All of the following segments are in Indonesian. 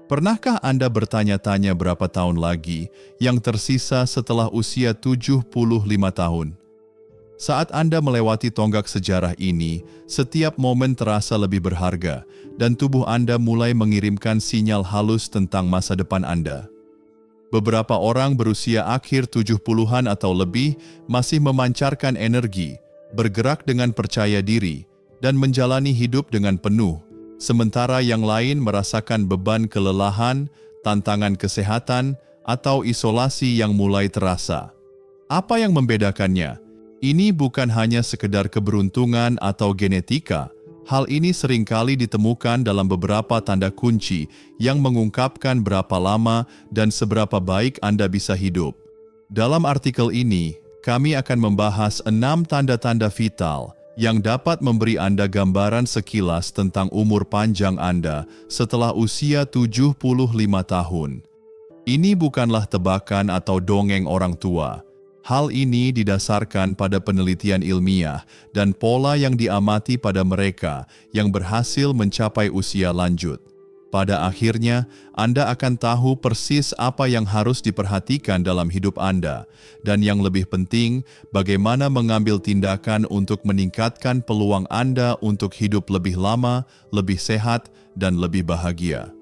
Pernahkah Anda bertanya-tanya berapa tahun lagi yang tersisa setelah usia 75 tahun? Saat Anda melewati tonggak sejarah ini, setiap momen terasa lebih berharga dan tubuh Anda mulai mengirimkan sinyal halus tentang masa depan Anda. Beberapa orang berusia akhir 70-an atau lebih masih memancarkan energi, bergerak dengan percaya diri, dan menjalani hidup dengan penuh, sementara yang lain merasakan beban kelelahan, tantangan kesehatan, atau isolasi yang mulai terasa. Apa yang membedakannya? Ini bukan hanya sekedar keberuntungan atau genetika. Hal ini seringkali ditemukan dalam beberapa tanda kunci yang mengungkapkan berapa lama dan seberapa baik Anda bisa hidup. Dalam artikel ini, kami akan membahas 6 tanda-tanda vital yang dapat memberi Anda gambaran sekilas tentang umur panjang Anda setelah usia 75 tahun. Ini bukanlah tebakan atau dongeng orang tua. Hal ini didasarkan pada penelitian ilmiah dan pola yang diamati pada mereka yang berhasil mencapai usia lanjut. Pada akhirnya, Anda akan tahu persis apa yang harus diperhatikan dalam hidup Anda, dan yang lebih penting, bagaimana mengambil tindakan untuk meningkatkan peluang Anda untuk hidup lebih lama, lebih sehat, dan lebih bahagia.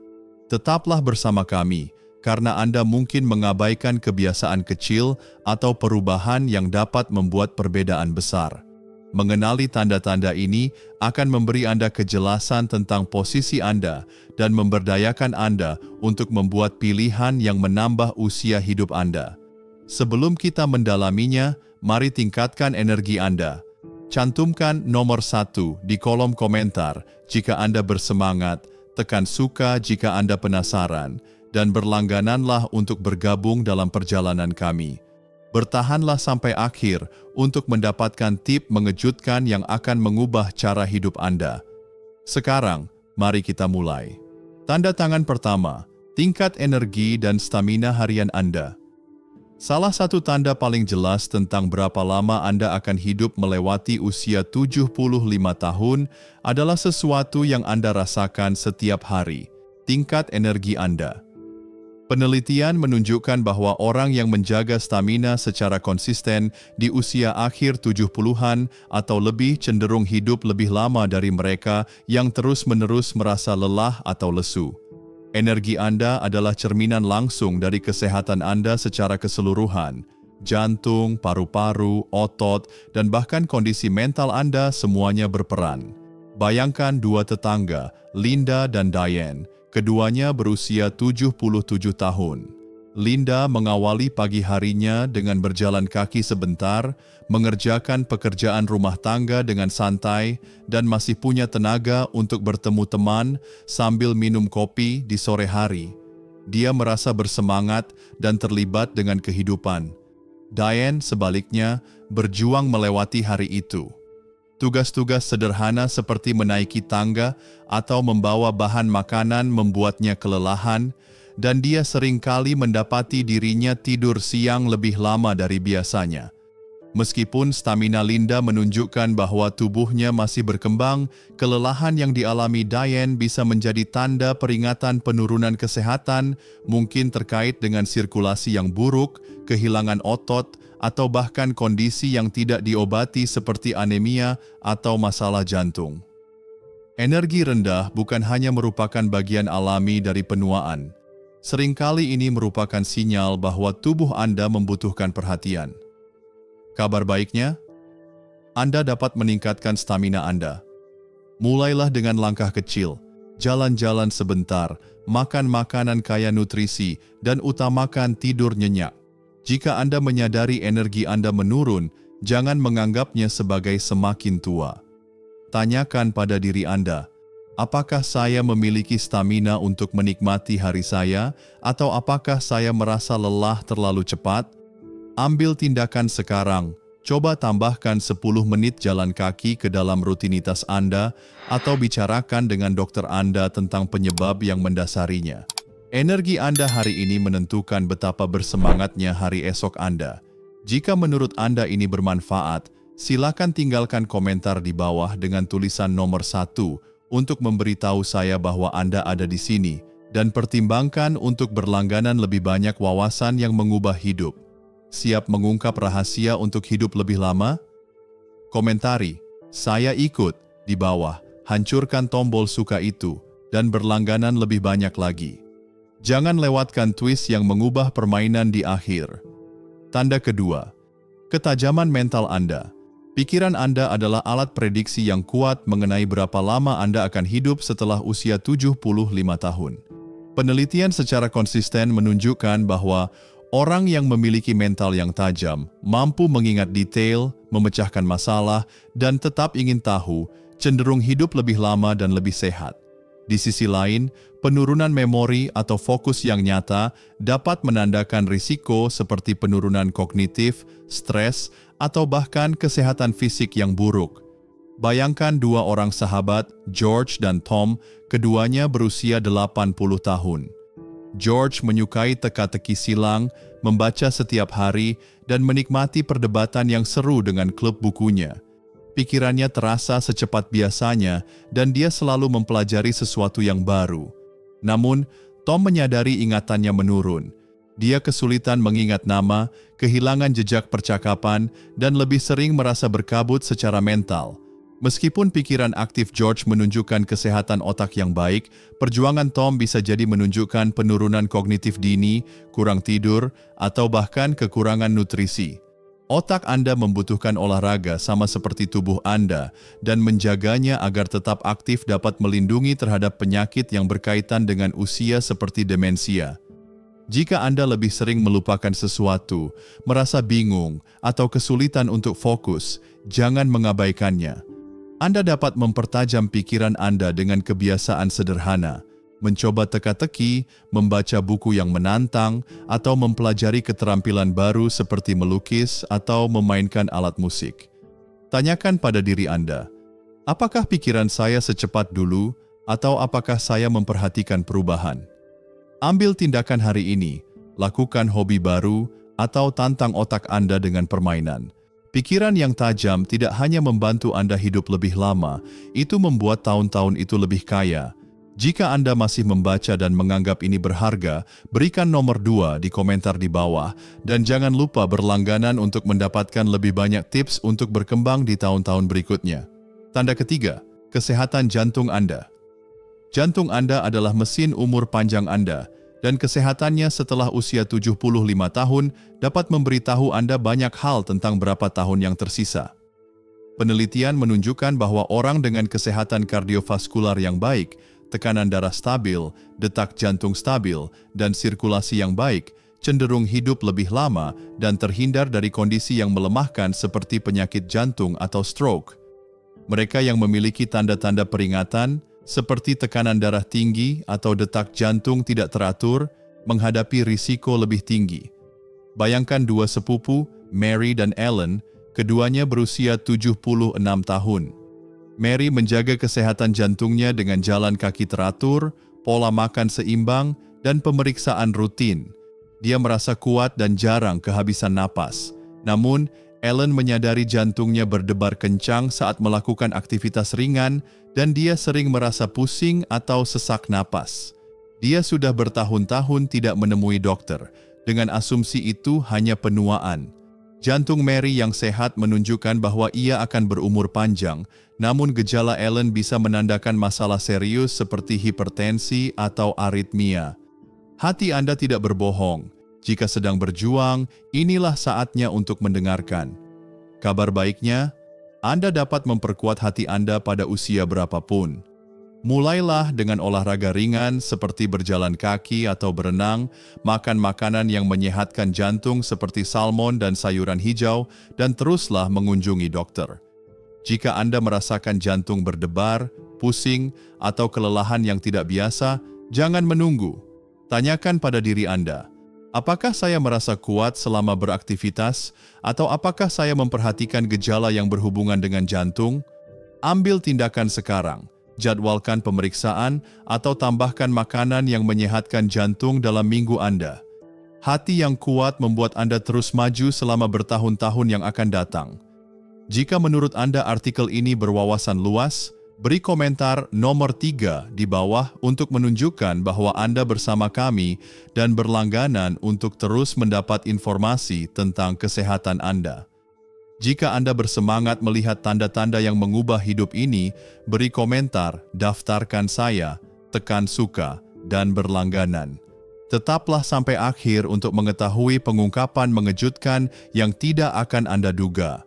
Tetaplah bersama kami, karena Anda mungkin mengabaikan kebiasaan kecil atau perubahan yang dapat membuat perbedaan besar. Mengenali tanda-tanda ini akan memberi Anda kejelasan tentang posisi Anda dan memberdayakan Anda untuk membuat pilihan yang menambah usia hidup Anda. Sebelum kita mendalaminya, mari tingkatkan energi Anda. Cantumkan nomor 1 di kolom komentar jika Anda bersemangat, tekan suka jika Anda penasaran, dan berlanggananlah untuk bergabung dalam perjalanan kami. Bertahanlah sampai akhir untuk mendapatkan tip mengejutkan yang akan mengubah cara hidup Anda. Sekarang, mari kita mulai. Tanda tangan pertama, tingkat energi dan stamina harian Anda. Salah satu tanda paling jelas tentang berapa lama Anda akan hidup melewati usia 75 tahun adalah sesuatu yang Anda rasakan setiap hari, tingkat energi Anda. Penelitian menunjukkan bahwa orang yang menjaga stamina secara konsisten di usia akhir 70-an atau lebih cenderung hidup lebih lama dari mereka yang terus-menerus merasa lelah atau lesu. Energi Anda adalah cerminan langsung dari kesehatan Anda secara keseluruhan. Jantung, paru-paru, otot, dan bahkan kondisi mental Anda semuanya berperan. Bayangkan dua tetangga, Linda dan Diane. Keduanya berusia 77 tahun. Linda mengawali pagi harinya dengan berjalan kaki sebentar, mengerjakan pekerjaan rumah tangga dengan santai, dan masih punya tenaga untuk bertemu teman sambil minum kopi di sore hari. Dia merasa bersemangat dan terlibat dengan kehidupan. Diane, sebaliknya, berjuang melewati hari itu. Tugas-tugas sederhana seperti menaiki tangga atau membawa bahan makanan membuatnya kelelahan, dan dia seringkali mendapati dirinya tidur siang lebih lama dari biasanya. Meskipun stamina Linda menunjukkan bahwa tubuhnya masih berkembang, kelelahan yang dialami Diane bisa menjadi tanda peringatan penurunan kesehatan, mungkin terkait dengan sirkulasi yang buruk, kehilangan otot, atau bahkan kondisi yang tidak diobati seperti anemia atau masalah jantung. Energi rendah bukan hanya merupakan bagian alami dari penuaan. Seringkali ini merupakan sinyal bahwa tubuh Anda membutuhkan perhatian. Kabar baiknya, Anda dapat meningkatkan stamina Anda. Mulailah dengan langkah kecil, jalan-jalan sebentar, makan makanan kaya nutrisi, dan utamakan tidur nyenyak. Jika Anda menyadari energi Anda menurun, jangan menganggapnya sebagai semakin tua. Tanyakan pada diri Anda, apakah saya memiliki stamina untuk menikmati hari saya, atau apakah saya merasa lelah terlalu cepat? Ambil tindakan sekarang, coba tambahkan 10 menit jalan kaki ke dalam rutinitas Anda, atau bicarakan dengan dokter Anda tentang penyebab yang mendasarinya. Energi Anda hari ini menentukan betapa bersemangatnya hari esok Anda. Jika menurut Anda ini bermanfaat, silakan tinggalkan komentar di bawah dengan tulisan nomor 1 untuk memberitahu saya bahwa Anda ada di sini dan pertimbangkan untuk berlangganan lebih banyak wawasan yang mengubah hidup. Siap mengungkap rahasia untuk hidup lebih lama? Komentari, saya ikut, di bawah, hancurkan tombol suka itu, dan berlangganan lebih banyak lagi. Jangan lewatkan twist yang mengubah permainan di akhir. Tanda kedua, ketajaman mental Anda. Pikiran Anda adalah alat prediksi yang kuat mengenai berapa lama Anda akan hidup setelah usia 75 tahun. Penelitian secara konsisten menunjukkan bahwa orang yang memiliki mental yang tajam mampu mengingat detail, memecahkan masalah, dan tetap ingin tahu, cenderung hidup lebih lama dan lebih sehat. Di sisi lain, penurunan memori atau fokus yang nyata dapat menandakan risiko seperti penurunan kognitif, stres, atau bahkan kesehatan fisik yang buruk. Bayangkan dua orang sahabat, George dan Tom, keduanya berusia 80 tahun. George menyukai teka-teki silang, membaca setiap hari, dan menikmati perdebatan yang seru dengan klub bukunya. Pikirannya terasa secepat biasanya, dan dia selalu mempelajari sesuatu yang baru. Namun, Tom menyadari ingatannya menurun. Dia kesulitan mengingat nama, kehilangan jejak percakapan, dan lebih sering merasa berkabut secara mental. Meskipun pikiran aktif George menunjukkan kesehatan otak yang baik, perjuangan Tom bisa jadi menunjukkan penurunan kognitif dini, kurang tidur, atau bahkan kekurangan nutrisi. Otak Anda membutuhkan olahraga sama seperti tubuh Anda, dan menjaganya agar tetap aktif dapat melindungi terhadap penyakit yang berkaitan dengan usia seperti demensia. Jika Anda lebih sering melupakan sesuatu, merasa bingung, atau kesulitan untuk fokus, jangan mengabaikannya. Anda dapat mempertajam pikiran Anda dengan kebiasaan sederhana, mencoba teka-teki, membaca buku yang menantang, atau mempelajari keterampilan baru seperti melukis atau memainkan alat musik. Tanyakan pada diri Anda, apakah pikiran saya secepat dulu atau apakah saya memperhatikan perubahan? Ambil tindakan hari ini, lakukan hobi baru, atau tantang otak Anda dengan permainan. Pikiran yang tajam tidak hanya membantu Anda hidup lebih lama, itu membuat tahun-tahun itu lebih kaya. Jika Anda masih membaca dan menganggap ini berharga, berikan nomor 2 di komentar di bawah, dan jangan lupa berlangganan untuk mendapatkan lebih banyak tips untuk berkembang di tahun-tahun berikutnya. Tanda ketiga, kesehatan jantung Anda. Jantung Anda adalah mesin umur panjang Anda, dan kesehatannya setelah usia 75 tahun dapat memberitahu Anda banyak hal tentang berapa tahun yang tersisa. Penelitian menunjukkan bahwa orang dengan kesehatan kardiovaskular yang baik, tekanan darah stabil, detak jantung stabil, dan sirkulasi yang baik, cenderung hidup lebih lama dan terhindar dari kondisi yang melemahkan seperti penyakit jantung atau stroke. Mereka yang memiliki tanda-tanda peringatan, seperti tekanan darah tinggi atau detak jantung tidak teratur, menghadapi risiko lebih tinggi. Bayangkan dua sepupu, Mary dan Ellen, keduanya berusia 76 tahun. Mary menjaga kesehatan jantungnya dengan jalan kaki teratur, pola makan seimbang, dan pemeriksaan rutin. Dia merasa kuat dan jarang kehabisan napas. Namun, Ellen menyadari jantungnya berdebar kencang saat melakukan aktivitas ringan dan dia sering merasa pusing atau sesak napas. Dia sudah bertahun-tahun tidak menemui dokter, dengan asumsi itu hanya penuaan. Jantung Mary yang sehat menunjukkan bahwa ia akan berumur panjang, namun gejala Ellen bisa menandakan masalah serius seperti hipertensi atau aritmia. Hati Anda tidak berbohong. Jika sedang berjuang, inilah saatnya untuk mendengarkan. Kabar baiknya, Anda dapat memperkuat hati Anda pada usia berapapun. Mulailah dengan olahraga ringan seperti berjalan kaki atau berenang, makan makanan yang menyehatkan jantung seperti salmon dan sayuran hijau, dan teruslah mengunjungi dokter. Jika Anda merasakan jantung berdebar, pusing, atau kelelahan yang tidak biasa, jangan menunggu. Tanyakan pada diri Anda, apakah saya merasa kuat selama beraktivitas, atau apakah saya memperhatikan gejala yang berhubungan dengan jantung? Ambil tindakan sekarang. Jadwalkan pemeriksaan atau tambahkan makanan yang menyehatkan jantung dalam minggu Anda. Hati yang kuat membuat Anda terus maju selama bertahun-tahun yang akan datang. Jika menurut Anda artikel ini berwawasan luas, Beri komentar nomor 3 di bawah untuk menunjukkan bahwa Anda bersama kami dan berlangganan untuk terus mendapat informasi tentang kesehatan Anda. Jika Anda bersemangat melihat tanda-tanda yang mengubah hidup ini, beri komentar, daftarkan saya, tekan suka, dan berlangganan. Tetaplah sampai akhir untuk mengetahui pengungkapan mengejutkan yang tidak akan Anda duga.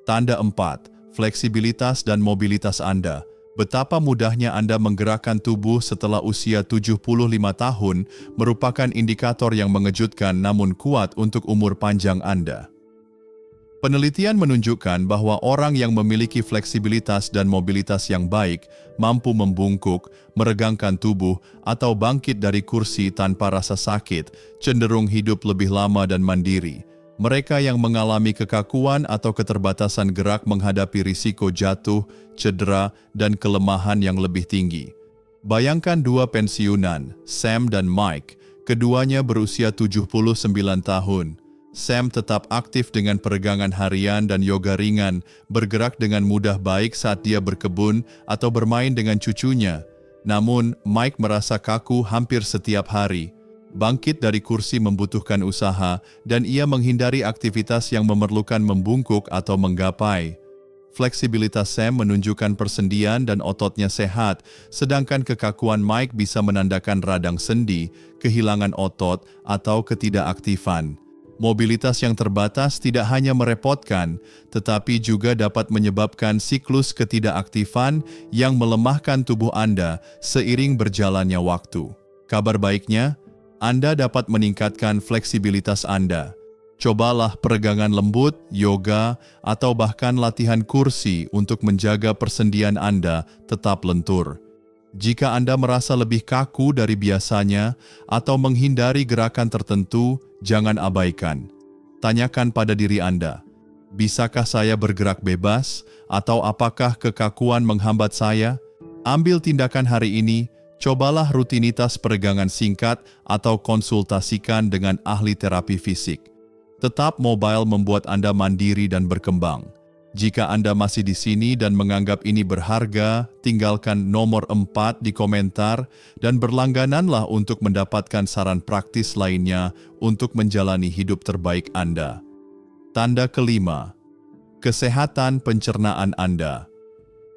Tanda 4. Fleksibilitas dan mobilitas Anda. Betapa mudahnya Anda menggerakkan tubuh setelah usia 75 tahun merupakan indikator yang mengejutkan namun kuat untuk umur panjang Anda. Penelitian menunjukkan bahwa orang yang memiliki fleksibilitas dan mobilitas yang baik mampu membungkuk, meregangkan tubuh, atau bangkit dari kursi tanpa rasa sakit, cenderung hidup lebih lama dan mandiri. Mereka yang mengalami kekakuan atau keterbatasan gerak menghadapi risiko jatuh, cedera, dan kelemahan yang lebih tinggi. Bayangkan dua pensiunan, Sam dan Mike, keduanya berusia 79 tahun. Sam tetap aktif dengan peregangan harian dan yoga ringan, bergerak dengan mudah baik saat dia berkebun atau bermain dengan cucunya. Namun, Mike merasa kaku hampir setiap hari. Bangkit dari kursi membutuhkan usaha, dan ia menghindari aktivitas yang memerlukan membungkuk atau menggapai. Fleksibilitas Sam menunjukkan persendian dan ototnya sehat, sedangkan kekakuan Mike bisa menandakan radang sendi, kehilangan otot, atau ketidakaktifan. Mobilitas yang terbatas tidak hanya merepotkan, tetapi juga dapat menyebabkan siklus ketidakaktifan yang melemahkan tubuh Anda seiring berjalannya waktu. Kabar baiknya, Anda dapat meningkatkan fleksibilitas Anda. Cobalah peregangan lembut, yoga, atau bahkan latihan kursi untuk menjaga persendian Anda tetap lentur. Jika Anda merasa lebih kaku dari biasanya atau menghindari gerakan tertentu, jangan abaikan. Tanyakan pada diri Anda, bisakah saya bergerak bebas atau apakah kekakuan menghambat saya? Ambil tindakan hari ini. Cobalah rutinitas peregangan singkat atau konsultasikan dengan ahli terapi fisik. Tetap mobile membuat Anda mandiri dan berkembang. Jika Anda masih di sini dan menganggap ini berharga, tinggalkan nomor 4 di komentar dan berlanggananlah untuk mendapatkan saran praktis lainnya untuk menjalani hidup terbaik Anda. Tanda kelima, kesehatan pencernaan Anda.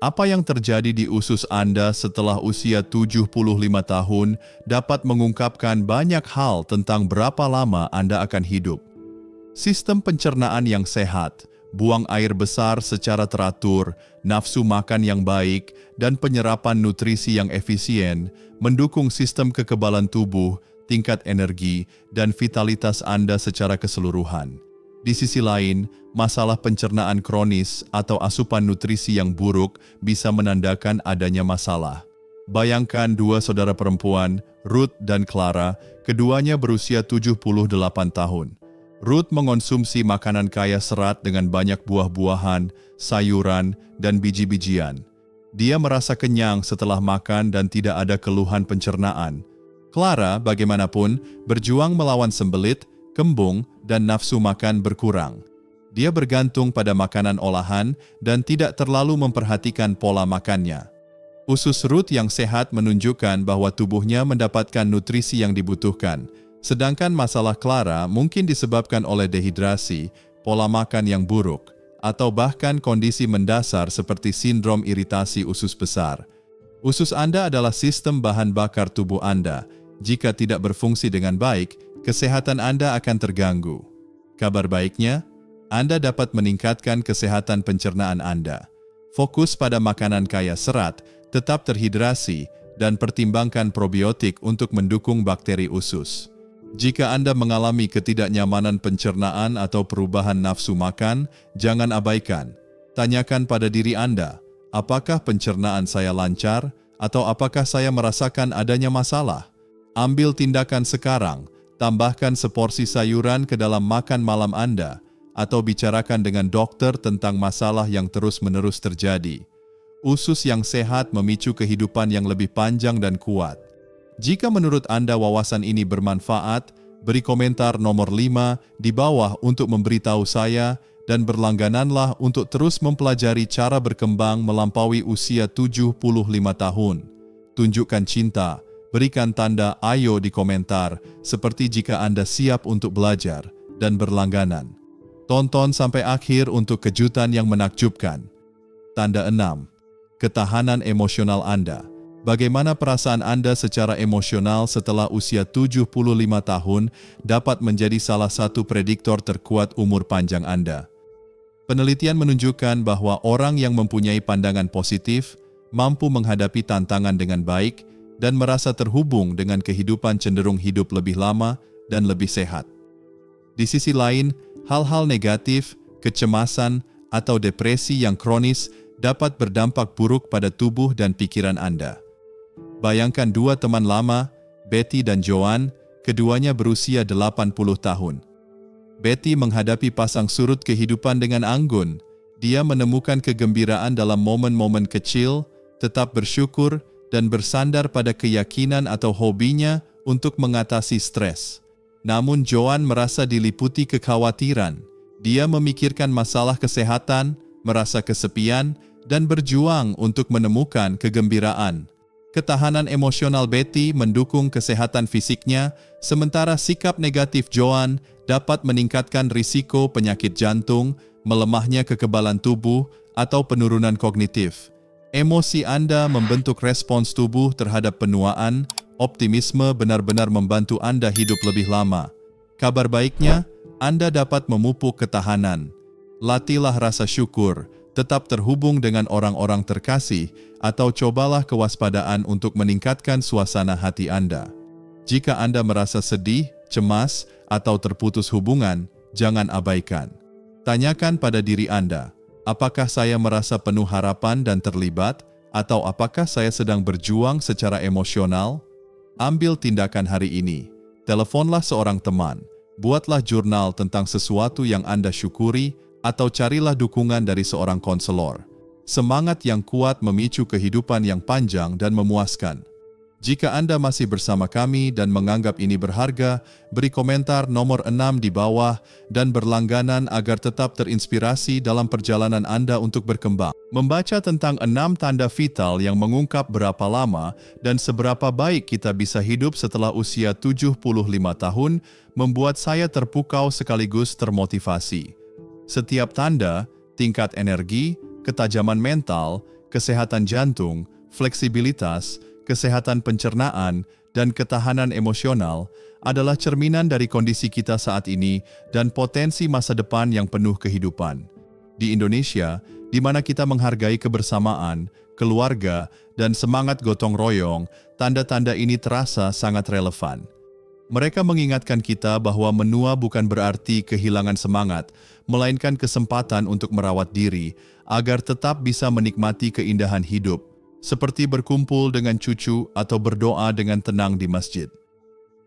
Apa yang terjadi di usus Anda setelah usia 75 tahun dapat mengungkapkan banyak hal tentang berapa lama Anda akan hidup. Sistem pencernaan yang sehat, buang air besar secara teratur, nafsu makan yang baik, dan penyerapan nutrisi yang efisien mendukung sistem kekebalan tubuh, tingkat energi, dan vitalitas Anda secara keseluruhan. Di sisi lain, masalah pencernaan kronis atau asupan nutrisi yang buruk bisa menandakan adanya masalah. Bayangkan dua saudara perempuan, Ruth dan Clara, keduanya berusia 78 tahun. Ruth mengonsumsi makanan kaya serat dengan banyak buah-buahan, sayuran, dan biji-bijian. Dia merasa kenyang setelah makan dan tidak ada keluhan pencernaan. Clara, bagaimanapun, berjuang melawan sembelit, kembung, dan nafsu makan berkurang. Dia bergantung pada makanan olahan dan tidak terlalu memperhatikan pola makannya. Usus Ruth yang sehat menunjukkan bahwa tubuhnya mendapatkan nutrisi yang dibutuhkan, sedangkan masalah Clara mungkin disebabkan oleh dehidrasi, pola makan yang buruk, atau bahkan kondisi mendasar seperti sindrom iritasi usus besar. Usus Anda adalah sistem bahan bakar tubuh Anda. Jika tidak berfungsi dengan baik, kesehatan Anda akan terganggu. Kabar baiknya, Anda dapat meningkatkan kesehatan pencernaan Anda. Fokus pada makanan kaya serat, tetap terhidrasi, dan pertimbangkan probiotik untuk mendukung bakteri usus. Jika Anda mengalami ketidaknyamanan pencernaan atau perubahan nafsu makan, jangan abaikan. Tanyakan pada diri Anda, apakah pencernaan saya lancar atau apakah saya merasakan adanya masalah? Ambil tindakan sekarang. Tambahkan seporsi sayuran ke dalam makan malam Anda, atau bicarakan dengan dokter tentang masalah yang terus-menerus terjadi. Usus yang sehat memicu kehidupan yang lebih panjang dan kuat. Jika menurut Anda wawasan ini bermanfaat, beri komentar nomor 5 di bawah untuk memberitahu saya dan berlanggananlah untuk terus mempelajari cara berkembang melampaui usia 75 tahun. Tunjukkan cinta, berikan tanda ayo di komentar, seperti jika Anda siap untuk belajar dan berlangganan. Tonton sampai akhir untuk kejutan yang menakjubkan. Tanda 6. Ketahanan emosional Anda. Bagaimana perasaan Anda secara emosional setelah usia 75 tahun dapat menjadi salah satu prediktor terkuat umur panjang Anda. Penelitian menunjukkan bahwa orang yang mempunyai pandangan positif mampu menghadapi tantangan dengan baik dan merasa terhubung dengan kehidupan cenderung hidup lebih lama dan lebih sehat. Di sisi lain, hal-hal negatif, kecemasan, atau depresi yang kronis dapat berdampak buruk pada tubuh dan pikiran Anda. Bayangkan dua teman lama, Betty dan Joan, keduanya berusia 80 tahun. Betty menghadapi pasang surut kehidupan dengan anggun. Dia menemukan kegembiraan dalam momen-momen kecil, tetap bersyukur, dan bersandar pada keyakinan atau hobinya untuk mengatasi stres. Namun Joan merasa diliputi kekhawatiran. Dia memikirkan masalah kesehatan, merasa kesepian, dan berjuang untuk menemukan kegembiraan. Ketahanan emosional Betty mendukung kesehatan fisiknya, sementara sikap negatif Joan dapat meningkatkan risiko penyakit jantung, melemahnya kekebalan tubuh, atau penurunan kognitif. Emosi Anda membentuk respons tubuh terhadap penuaan. Optimisme benar-benar membantu Anda hidup lebih lama. Kabar baiknya, Anda dapat memupuk ketahanan. Latihlah rasa syukur, tetap terhubung dengan orang-orang terkasih, atau cobalah kewaspadaan untuk meningkatkan suasana hati Anda. Jika Anda merasa sedih, cemas, atau terputus hubungan, jangan abaikan. Tanyakan pada diri Anda, apakah saya merasa penuh harapan dan terlibat, atau apakah saya sedang berjuang secara emosional? Ambil tindakan hari ini. Teleponlah seorang teman, buatlah jurnal tentang sesuatu yang Anda syukuri, atau carilah dukungan dari seorang konselor. Semangat yang kuat memicu kehidupan yang panjang dan memuaskan. Jika Anda masih bersama kami dan menganggap ini berharga, beri komentar nomor 6 di bawah dan berlangganan agar tetap terinspirasi dalam perjalanan Anda untuk berkembang. Membaca tentang 6 tanda vital yang mengungkap berapa lama dan seberapa baik kita bisa hidup setelah usia 75 tahun membuat saya terpukau sekaligus termotivasi. Setiap tanda, tingkat energi, ketajaman mental, kesehatan jantung, fleksibilitas, kesehatan pencernaan, dan ketahanan emosional adalah cerminan dari kondisi kita saat ini dan potensi masa depan yang penuh kehidupan. Di Indonesia, di mana kita menghargai kebersamaan, keluarga, dan semangat gotong royong, tanda-tanda ini terasa sangat relevan. Mereka mengingatkan kita bahwa menua bukan berarti kehilangan semangat, melainkan kesempatan untuk merawat diri agar tetap bisa menikmati keindahan hidup, seperti berkumpul dengan cucu atau berdoa dengan tenang di masjid.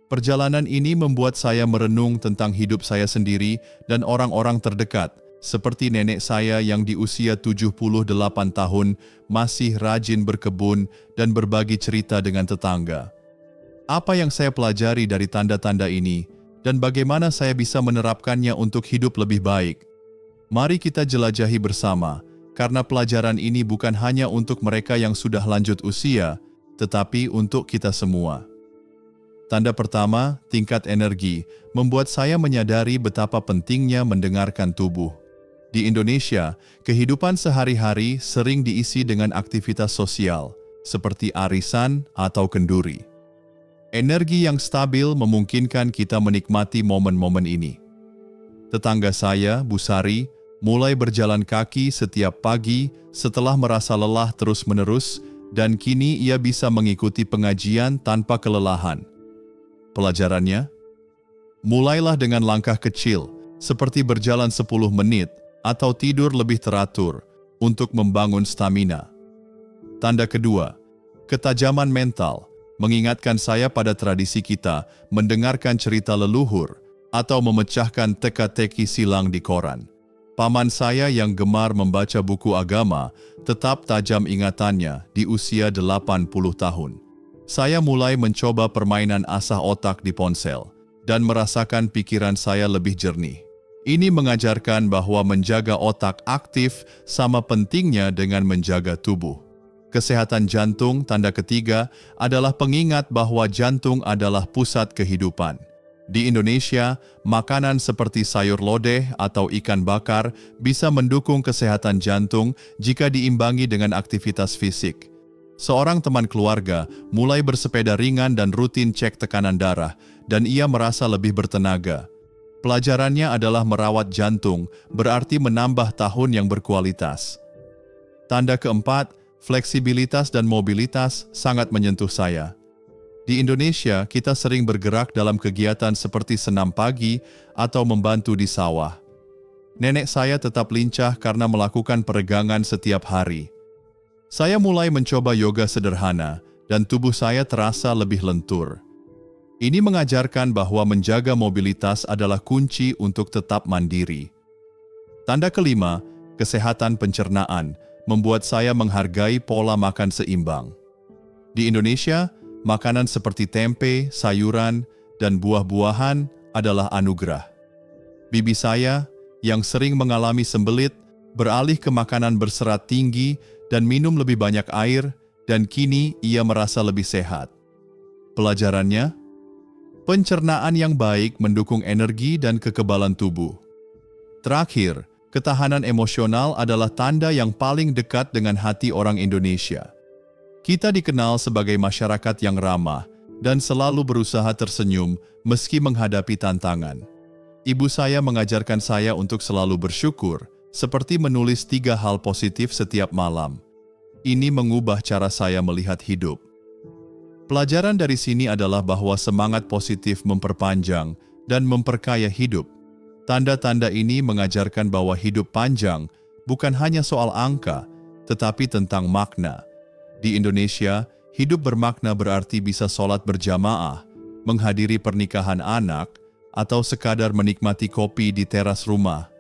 Perjalanan ini membuat saya merenung tentang hidup saya sendiri dan orang-orang terdekat, seperti nenek saya yang di usia 78 tahun masih rajin berkebun dan berbagi cerita dengan tetangga. Apa yang saya pelajari dari tanda-tanda ini, dan bagaimana saya bisa menerapkannya untuk hidup lebih baik? Mari kita jelajahi bersama, karena pelajaran ini bukan hanya untuk mereka yang sudah lanjut usia, tetapi untuk kita semua. Tanda pertama, tingkat energi, membuat saya menyadari betapa pentingnya mendengarkan tubuh. Di Indonesia, kehidupan sehari-hari sering diisi dengan aktivitas sosial, seperti arisan atau kenduri. Energi yang stabil memungkinkan kita menikmati momen-momen ini. Tetangga saya, Bu Sari, mulai berjalan kaki setiap pagi setelah merasa lelah terus-menerus dan kini ia bisa mengikuti pengajian tanpa kelelahan. Pelajarannya? Mulailah dengan langkah kecil, seperti berjalan 10 menit atau tidur lebih teratur untuk membangun stamina. Tanda kedua, ketajaman mental, mengingatkan saya pada tradisi kita mendengarkan cerita leluhur atau memecahkan teka-teki silang di koran. Paman saya yang gemar membaca buku agama tetap tajam ingatannya di usia 80 tahun. Saya mulai mencoba permainan asah otak di ponsel dan merasakan pikiran saya lebih jernih. Ini mengajarkan bahwa menjaga otak aktif sama pentingnya dengan menjaga tubuh. Kesehatan jantung, tanda ketiga, adalah pengingat bahwa jantung adalah pusat kehidupan. Di Indonesia, makanan seperti sayur lodeh atau ikan bakar bisa mendukung kesehatan jantung jika diimbangi dengan aktivitas fisik. Seorang teman keluarga mulai bersepeda ringan dan rutin cek tekanan darah, dan ia merasa lebih bertenaga. Pelajarannya adalah merawat jantung, berarti menambah tahun yang berkualitas. Tanda keempat, fleksibilitas dan mobilitas sangat menyentuh saya. Di Indonesia, kita sering bergerak dalam kegiatan seperti senam pagi atau membantu di sawah. Nenek saya tetap lincah karena melakukan peregangan setiap hari. Saya mulai mencoba yoga sederhana, dan tubuh saya terasa lebih lentur. Ini mengajarkan bahwa menjaga mobilitas adalah kunci untuk tetap mandiri. Tanda kelima, kesehatan pencernaan, membuat saya menghargai pola makan seimbang. Di Indonesia, makanan seperti tempe, sayuran, dan buah-buahan adalah anugerah. Bibi saya, yang sering mengalami sembelit, beralih ke makanan berserat tinggi dan minum lebih banyak air, dan kini ia merasa lebih sehat. Pelajarannya, pencernaan yang baik mendukung energi dan kekebalan tubuh. Terakhir, ketahanan emosional adalah tanda yang paling dekat dengan hati orang Indonesia. Kita dikenal sebagai masyarakat yang ramah dan selalu berusaha tersenyum meski menghadapi tantangan. Ibu saya mengajarkan saya untuk selalu bersyukur, seperti menulis 3 hal positif setiap malam. Ini mengubah cara saya melihat hidup. Pelajaran dari sini adalah bahwa semangat positif memperpanjang dan memperkaya hidup. Tanda-tanda ini mengajarkan bahwa hidup panjang bukan hanya soal angka, tetapi tentang makna. Di Indonesia, hidup bermakna berarti bisa sholat berjamaah, menghadiri pernikahan anak, atau sekadar menikmati kopi di teras rumah.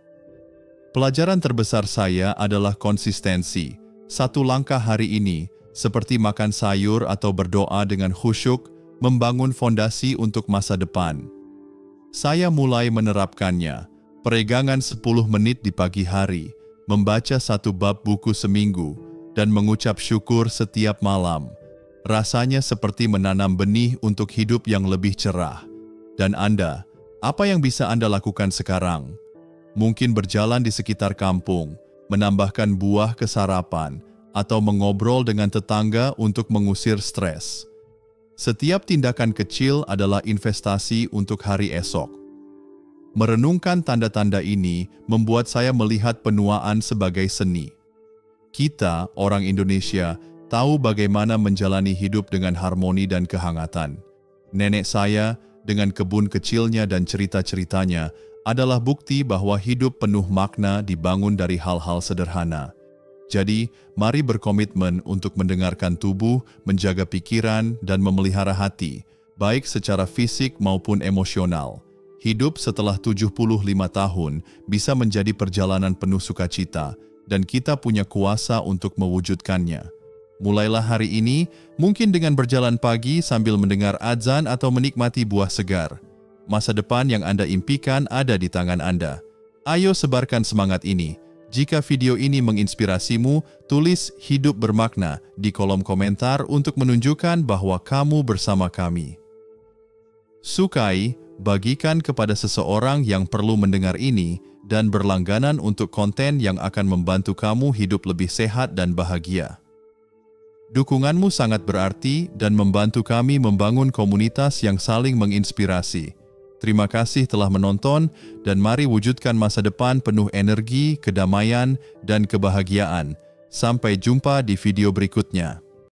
Pelajaran terbesar saya adalah konsistensi. Satu langkah hari ini, seperti makan sayur atau berdoa dengan khusyuk, membangun fondasi untuk masa depan. Saya mulai menerapkannya, peregangan 10 menit di pagi hari, membaca 1 bab buku seminggu, dan mengucap syukur setiap malam. Rasanya seperti menanam benih untuk hidup yang lebih cerah. Dan Anda, apa yang bisa Anda lakukan sekarang? Mungkin berjalan di sekitar kampung, menambahkan buah ke sarapan, atau mengobrol dengan tetangga untuk mengusir stres. Setiap tindakan kecil adalah investasi untuk hari esok. Merenungkan tanda-tanda ini membuat saya melihat penuaan sebagai seni. Kita, orang Indonesia, tahu bagaimana menjalani hidup dengan harmoni dan kehangatan. Nenek saya, dengan kebun kecilnya dan cerita-ceritanya, adalah bukti bahwa hidup penuh makna dibangun dari hal-hal sederhana. Jadi, mari berkomitmen untuk mendengarkan tubuh, menjaga pikiran, dan memelihara hati, baik secara fisik maupun emosional. Hidup setelah 75 tahun bisa menjadi perjalanan penuh sukacita, dan kita punya kuasa untuk mewujudkannya. Mulailah hari ini, mungkin dengan berjalan pagi sambil mendengar azan atau menikmati buah segar. Masa depan yang Anda impikan ada di tangan Anda. Ayo sebarkan semangat ini. Jika video ini menginspirasimu, tulis "hidup bermakna" di kolom komentar untuk menunjukkan bahwa kamu bersama kami. Sukai, bagikan kepada seseorang yang perlu mendengar ini, dan berlangganan untuk konten yang akan membantu kamu hidup lebih sehat dan bahagia. Dukunganmu sangat berarti dan membantu kami membangun komunitas yang saling menginspirasi. Terima kasih telah menonton, dan mari wujudkan masa depan penuh energi, kedamaian, dan kebahagiaan. Sampai jumpa di video berikutnya.